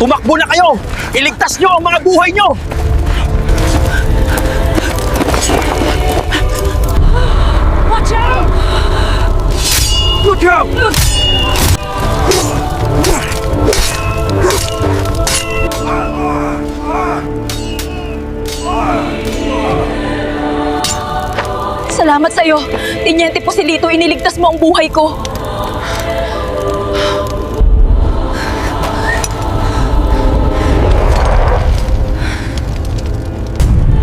Tumakbo na kayo! Iligtas nyo ang mga buhay nyo! Watch out! Look out! Salamat sa'yo. Teniente Posilito, iniligtas mo ang buhay ko.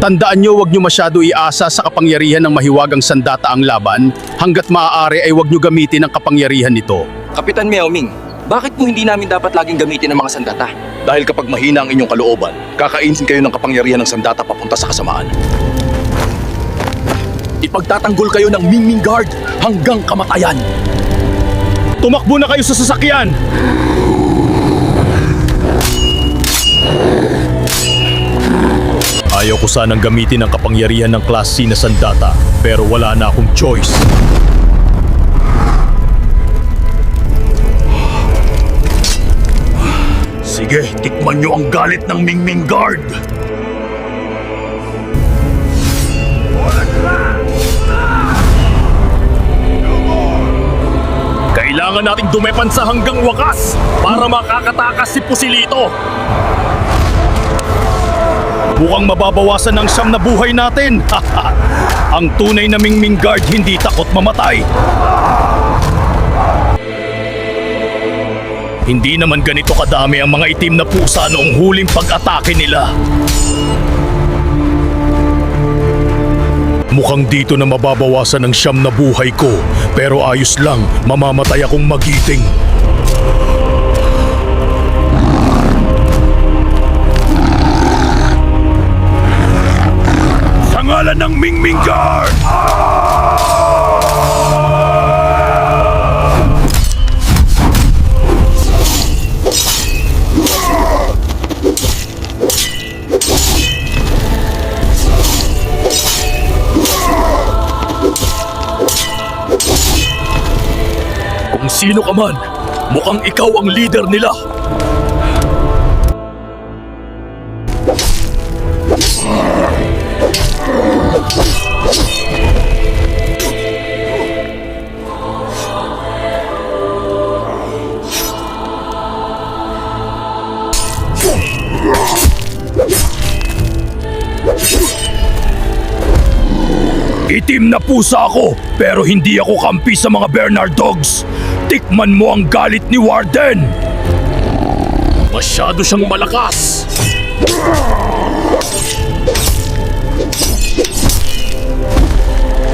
Tandaan nyo, huwag nyo masyado iasa sa kapangyarihan ng mahiwagang sandata ang laban. Hanggat maaari ay huwag nyo gamitin ang kapangyarihan nito. Kapitan Miao Ming, bakit po hindi namin dapat laging gamitin ang mga sandata? Dahil kapag mahina ang inyong kalooban, kakainin kayo ng kapangyarihan ng sandata papunta sa kasamaan. Ipagtatanggol kayo ng Mingming Guard hanggang kamatayan. Tumakbo na kayo sa sasakyan! Ayaw ko sanang gamitin ang kapangyarihan ng Class C na sandata, pero wala na akong choice. Sige, tikman nyo ang galit ng Mingming Guard. Kailangan nating dumepansa hanggang wakas para makakatakas si Posilito. Mukhang mababawasan ng siyam na buhay natin. Ang tunay na Mingming Guard hindi takot mamatay. Hindi naman ganito kadami ang mga itim na pusa noong huling pag-atake nila. Mukhang dito na mababawasan ng siyam na buhay ko, pero ayos lang, mamamatay akong magiting. Sa ngalan ng Mingming Guard! Kung sino ka man, mukhang ikaw ang leader nila. Itim na pusa ako, pero hindi ako kampi sa mga Bernard Dogs. Tikman mo ang galit ni Warden! Masyado siyang malakas!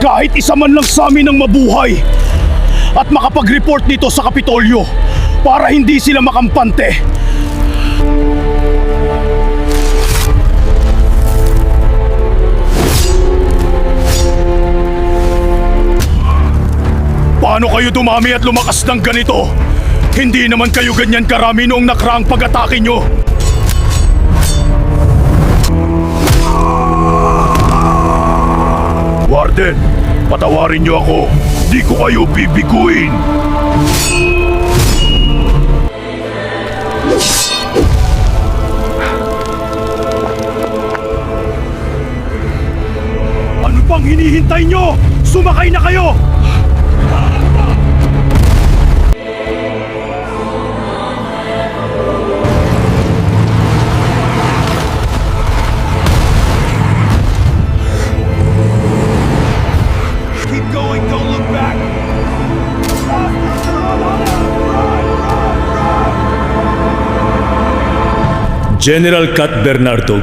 Kahit isa man lang sa amin ang mabuhay at makapag-report nito sa Kapitolyo para hindi sila makampante. Paano kayo dumami at lumakas ng ganito? Hindi naman kayo ganyan karami noong nakaraang pag-atake nyo. Warden, patawarin nyo ako. Di ko kayo bibiguin. Ano pang hinihintay nyo? Sumakay na kayo! General Kat Bernardo,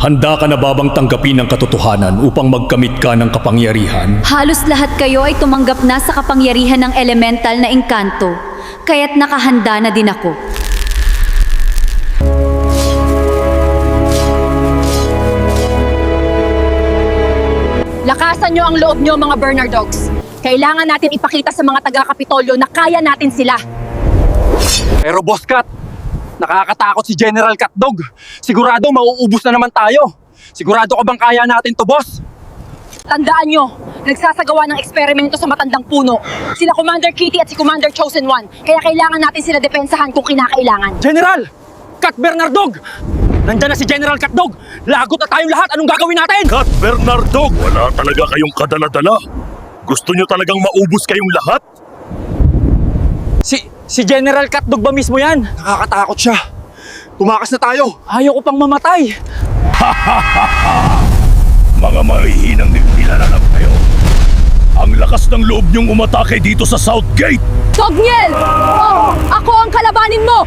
handa ka na ba bang tanggapin ang katotohanan upang magkamit ka ng kapangyarihan? Halos lahat kayo ay tumanggap na sa kapangyarihan ng elemental na engkanto, kaya't nakahanda na din ako. Lakasan nyo ang loob nyo, mga Bernard Dogs. Kailangan natin ipakita sa mga taga-Kapitolyo na kaya natin sila. Pero Boss Kat, nakakatakot si General Katdog. Sigurado mauubos na naman tayo. Sigurado ka bang kaya natin to, boss? Tandaan nyo, nagsasagawa ng eksperimento sa matandang puno. Sila Commander Kitty at si Commander Chosen One. Kaya kailangan natin sila depensahan kung kinakailangan. General! Kat Bernardog! Nandyan na si General Katdog! Lagot na tayong lahat! Anong gagawin natin? Kat Bernardog, wala talaga kayong kadala-dala. Gusto nyo talagang maubos kayong lahat? Si General Katdog ba mismo yan? Nakakatakot siya. Tumakas na tayo. Ayaw ko pang mamatay. Mga mahihinang nilalanap kayo. Ang lakas ng loob nyong umatake dito sa South Gate. Dogniel! Oh, ako ang kalabanin mo!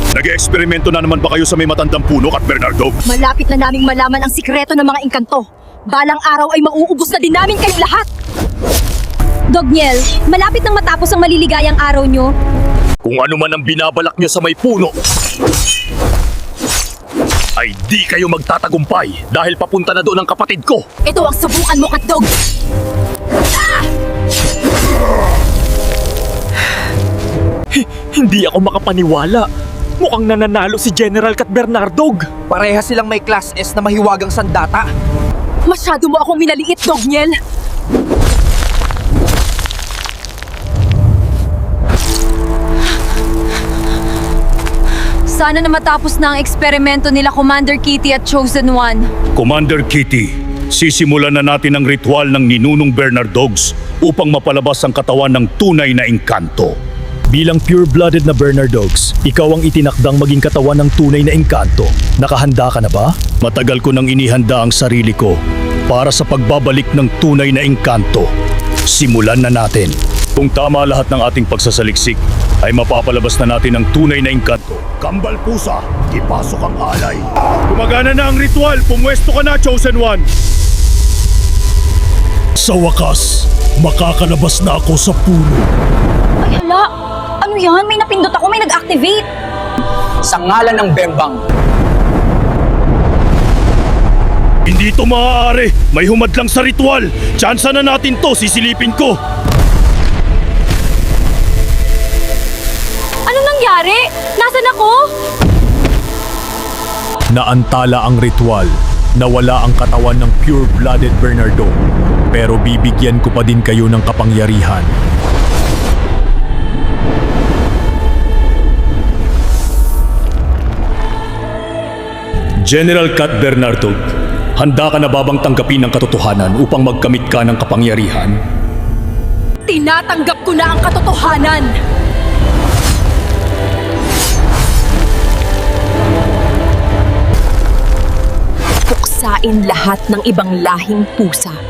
Nag-eksperimento na naman ba kayo sa may matandang puno, Kat Bernardog? Malapit na naming malaman ang sikreto ng mga engkanto. Balang araw ay mauubos na din namin kayong lahat! Dogniel, malapit nang matapos ang maliligayang araw nyo. Kung ano man ang binabalak nyo sa may puno, ay di kayo magtatagumpay dahil papunta na doon ang kapatid ko. Ito ang subukan mo, Katdog! Hindi ako makapaniwala. Mukhang nananalo si General Kat Bernardog. Pareha silang may Class S na mahiwagang sandata. Masyado mo akong minaliit, Dogniel! Sana na matapos na ang eksperimento nila Commander Kitty at Chosen One. Commander Kitty, sisimulan na natin ang ritual ng ninunong Bernardogs upang mapalabas ang katawan ng tunay na engkanto. Bilang pure-blooded na Bernardogs, ikaw ang itinakdang maging katawan ng tunay na engkanto. Nakahanda ka na ba? Matagal ko nang inihanda ang sarili ko para sa pagbabalik ng tunay na engkanto. Simulan na natin. Kung tama lahat ng ating pagsasaliksik, ay mapapalabas na natin ang tunay na engkanto. Kambal pusa, ipasok ang alay. Gumagana na ang ritual, pumwesto ka na, Chosen One! Sa wakas, makakalabas na ako sa puno. Ay hala! Ano yan? May napindot ako, may nag-activate! Sa ngalan ng Bembang. Hindi ito maaari. May humadlang sa ritual. Tsansa na natin to, sisilipin ko. Anong nangyari? Nasaan ako? Naantala ang ritual. Nawala ang katawan ng pure-blooded Bernardo. Pero bibigyan ko pa din kayo ng kapangyarihan. General Kat Bernardog, handa ka na ba bang tanggapin ang katotohanan upang magkamit ka ng kapangyarihan? Tinatanggap ko na ang katotohanan! Puksain lahat ng ibang lahing pusa